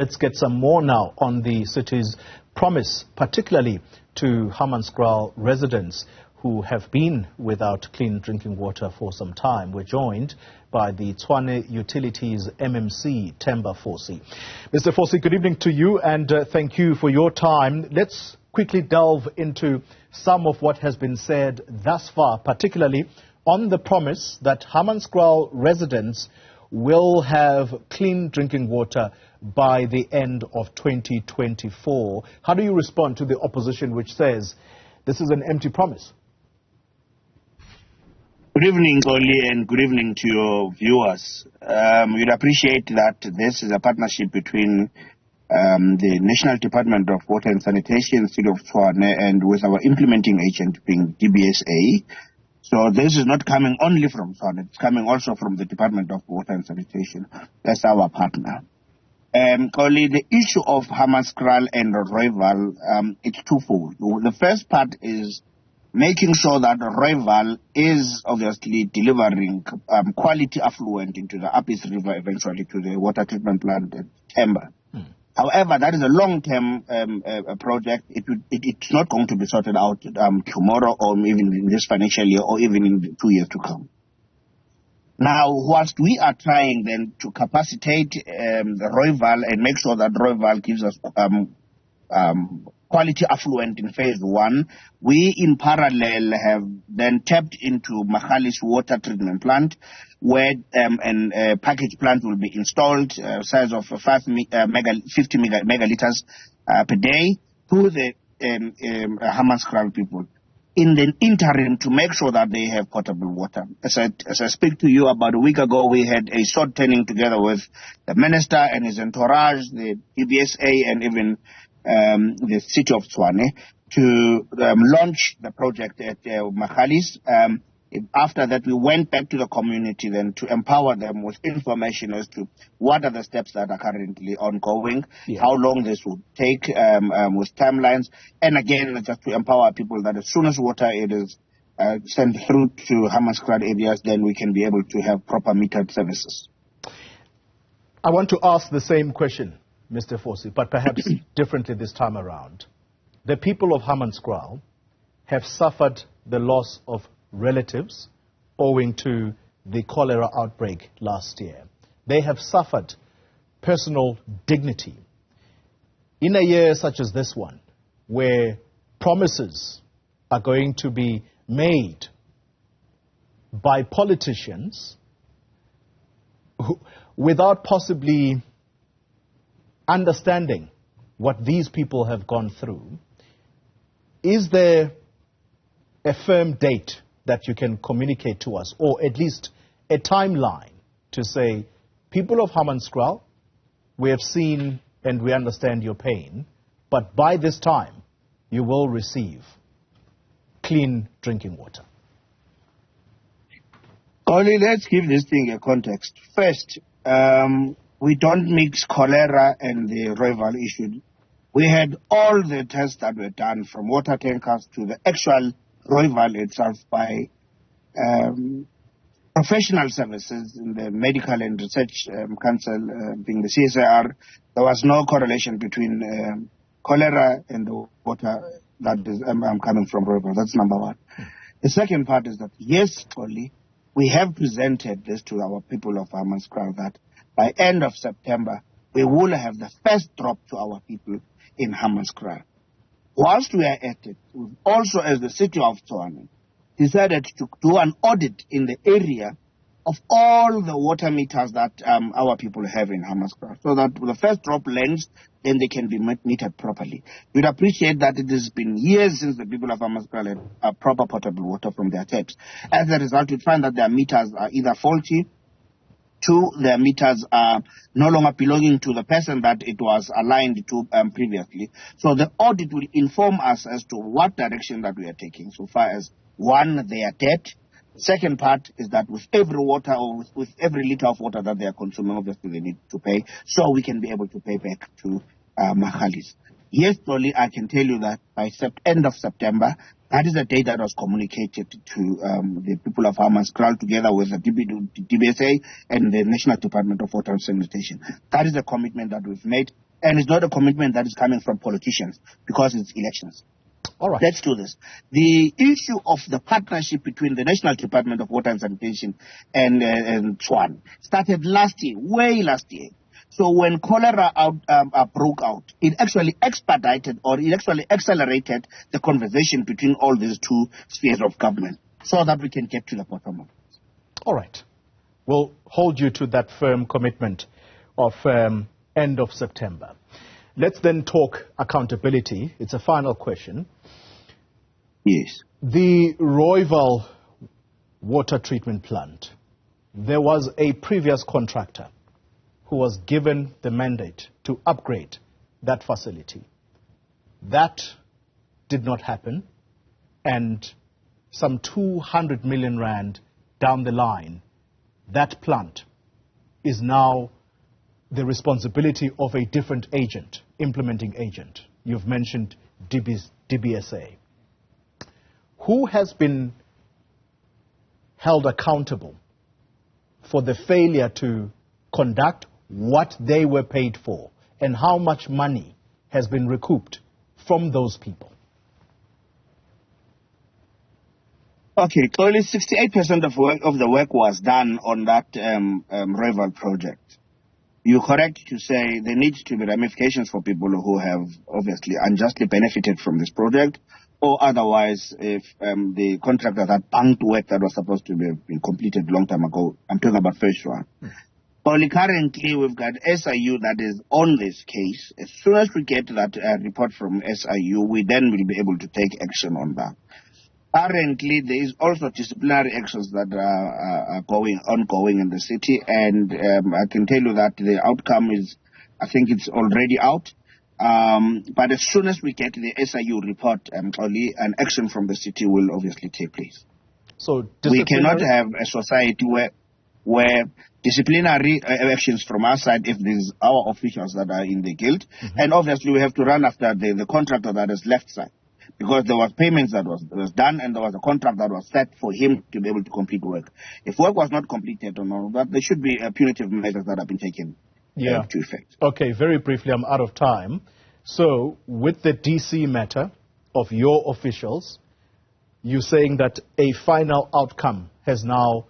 Let's get some more now on the city's promise, particularly to Hammanskraal residents who have been without clean drinking water for some time. We're joined by the Tshwane Utilities MMC, Themba Fosi. Mr. Fosi, good evening to you, and thank you for your time. Let's quickly delve into some of what has been said thus far, particularly on the promise that Hammanskraal residents will have clean drinking water by the end of 2024. How do you respond to the opposition which says this is an empty promise? Good evening, Oli, and good evening to your viewers. We'd appreciate that this is a partnership between the National Department of Water and Sanitation, City of Tshwane, and with our implementing agent being DBSA. So this is not coming only from Tshwane, it's coming also from the Department of Water and Sanitation. That's our partner. Oli, the issue of Hammanskraal and Rooiwal, it's twofold. The first part is making sure that Rooiwal is obviously delivering quality affluent into the Upper River, eventually to the water treatment plant at Themba. However, that is a long-term project. It's not going to be sorted out tomorrow or even in this financial year or even in the 2 years to come. Now, whilst we are trying then to capacitate Rooiwal and make sure that Rooiwal gives us quality affluent in phase one, we in parallel have then tapped into Magalies water treatment plant, where a package plant will be installed, size of 50 megaliters per day, to the Hammanskraal people in the interim to make sure that they have potable water. As I speak to you, about a week ago, we had a sword turning together with the minister and his entourage, the DBSA, and even the city of Tshwane to launch the project at Magalies. After that, we went back to the community then to empower them with information as to what are the steps that are currently ongoing, how long this would take with timelines, and again, just to empower people that as soon as water it is sent through to Hammanskraal areas, then we can be able to have proper metered services. I want to ask the same question, Mr. Fosi, but perhaps differently this time around. The people of Hammanskraal have suffered the loss of relatives owing to the cholera outbreak last year. They have suffered personal dignity. In a year such as this one, where promises are going to be made by politicians without possibly understanding what these people have gone through, is there a firm date that you can communicate to us, or at least a timeline to say, people of Hammanskraal, we have seen and we understand your pain, but by this time you will receive clean drinking water? Only let's give this thing a context. First, we don't mix cholera and the Rooiwal issue. We had all the tests that were done, from water tankers to the actual Rooiwal itself, by professional services in the Medical and Research Council, being the CSIR. There was no correlation between cholera and the water that is coming from Rooiwal. That's number one. The second part is that, yes, only we have presented this to our people of Hammanskraal that by end of September, we will have the first drop to our people in Hammanskraal. Whilst we are at it, we've also, as the city of Tshwane, decided to do an audit in the area of all the water meters that our people have in Hammanskraal, so that the first drop lands, then they can be metered properly. You'd appreciate that it has been years since the people of Hammanskraal had proper potable water from their taps. As a result, you'd find that their meters are either faulty, two, their meters are no longer belonging to the person that it was aligned to previously. So the audit will inform us as to what direction that we are taking, so far as, one, their debt. Second part is that with every water, or with every liter of water that they are consuming, obviously they need to pay, so we can be able to pay back to Magalies. Yes, Dolly, I can tell you that by end of September, that is the date that was communicated to the people of Hammanskraal, together with the DBSA and the National Department of Water and Sanitation. That is the commitment that we've made. and it's not a commitment that is coming from politicians because it's elections. All right. Let's do this. The issue of the partnership between the National Department of Water and Sanitation and Tshwane started last year, way last year. So when cholera broke out, it actually expedited or it actually accelerated the conversation between all these two spheres of government so that we can get to the bottom of it. All right. We'll hold you to that firm commitment of end of September. Let's then talk accountability. It's a final question. Yes. The Rooiwal water treatment plant, there was a previous contractor who was given the mandate to upgrade that facility. That did not happen, and some 200 million rand down the line, that plant is now the responsibility of a different agent, implementing agent. You've mentioned DBSA. Who has been held accountable for the failure to conduct what they were paid for, and how much money has been recouped from those people? Okay, clearly 68% of the work was done on that Rooiwal project. You're correct to say there needs to be ramifications for people who have obviously unjustly benefited from this project, or otherwise if the contractor that banked work that was supposed to have been completed a long time ago. I'm talking about phase one. Only currently we've got SIU that is on this case. As soon as we get that report from SIU, we then will be able to take action on that. Currently, there is also disciplinary actions that are ongoing in the city, and I can tell you that the outcome is, I think it's already out. But as soon as we get the SIU report, an action from the city will obviously take place. So we cannot have a society where disciplinary actions from our side, if there's our officials that are in the guilt, and obviously we have to run after the contractor that is left side, because there was payments that was done and there was a contract that was set for him to be able to complete work. If work was not completed or all that, there should be punitive measures that have been taken to effect. Okay, very briefly, I'm out of time. So with the DC matter of your officials, you're saying that a final outcome has now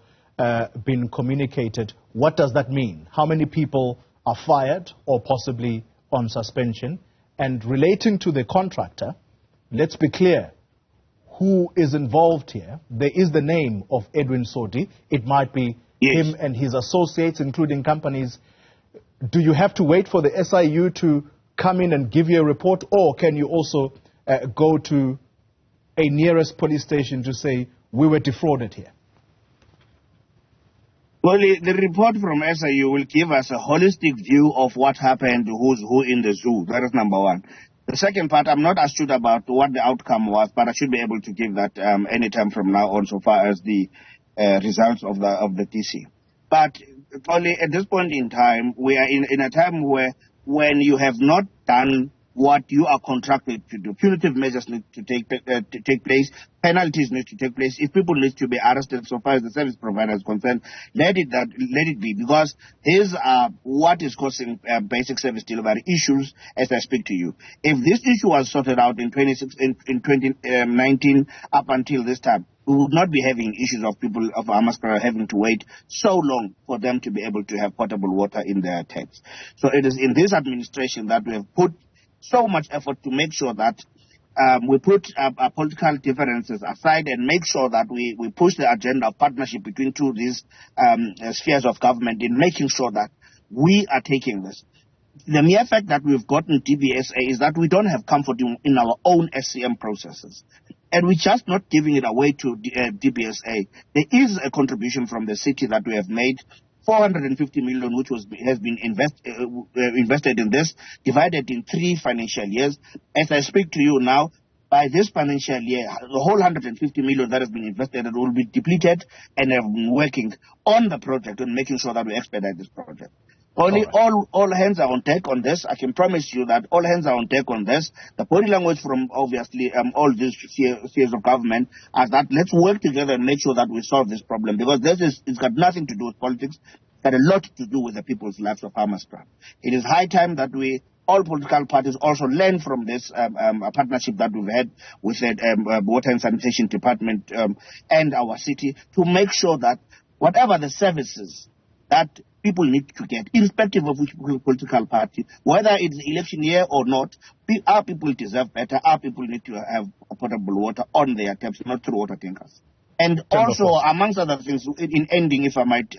been communicated. What does that mean? How many people are fired or possibly on suspension? And relating to the contractor, let's be clear, who is involved here? There is the name of Edwin Sodi. It might be him and his associates, including companies. Do you have to wait for the SIU to come in and give you a report, or can you also go to a nearest police station to say, we were defrauded here? Well, the report from SIU will give us a holistic view of what happened, who's who in the zoo. That is number one. The second part, I'm not astute about what the outcome was, but I should be able to give that any time from now on, so far as the results of the DC. But only at this point in time, we are in a time where when you have not done what you are contracted to do, punitive measures need to take place, penalties need to take place. If people need to be arrested, so far as the service provider is concerned, let it be, because these are what is causing basic service delivery issues as I speak to you. If this issue was sorted out in 2019 up until this time, we would not be having issues of people of Hammanskraal having to wait so long for them to be able to have potable water in their taps. So it is in this administration that we have put so much effort to make sure that we put our political differences aside and make sure that we push the agenda of partnership between these spheres of government in making sure that we are taking this. The mere fact that we've gotten DBSA is that we don't have comfort in our own SCM processes. And we're just not giving it away to DBSA. There is a contribution from the city that we have made, 450 million, which has been invested in this, divided in 3 financial years. As I speak to you now, by this financial year, the whole 150 million that has been invested will be depleted, and have been working on the project and making sure that we expedite this project. All hands are on deck on this. I can promise you that all hands are on deck on this. The body language from obviously all these spheres of government are that let's work together and make sure that we solve this problem, because it's got nothing to do with politics. It's got a lot to do with the people's lives of Hammanskraal. It is high time that we all political parties also learn from this partnership that we've had with the Water and Sanitation Department and our city to make sure that whatever the services that people need to get, irrespective of which political party, whether it's election year or not, our people deserve better. Our people need to have potable water on their taps, not through water tankers. And also, amongst other things, in ending, if I might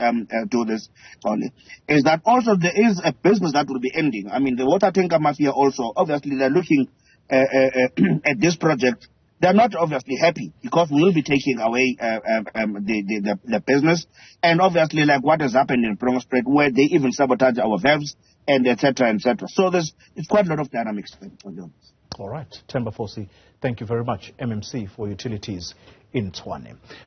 do this, only, is that also there is a business that will be ending. I mean, the water tanker mafia also, obviously, they're looking at this project. They're not obviously happy because we will be taking away the business. And obviously, like what has happened in Prongspruit, where they even sabotage our valves and et cetera, et cetera. So it's quite a lot of dynamics. All right. Themba Fosi, thank you very much, MMC for Utilities in Tshwane.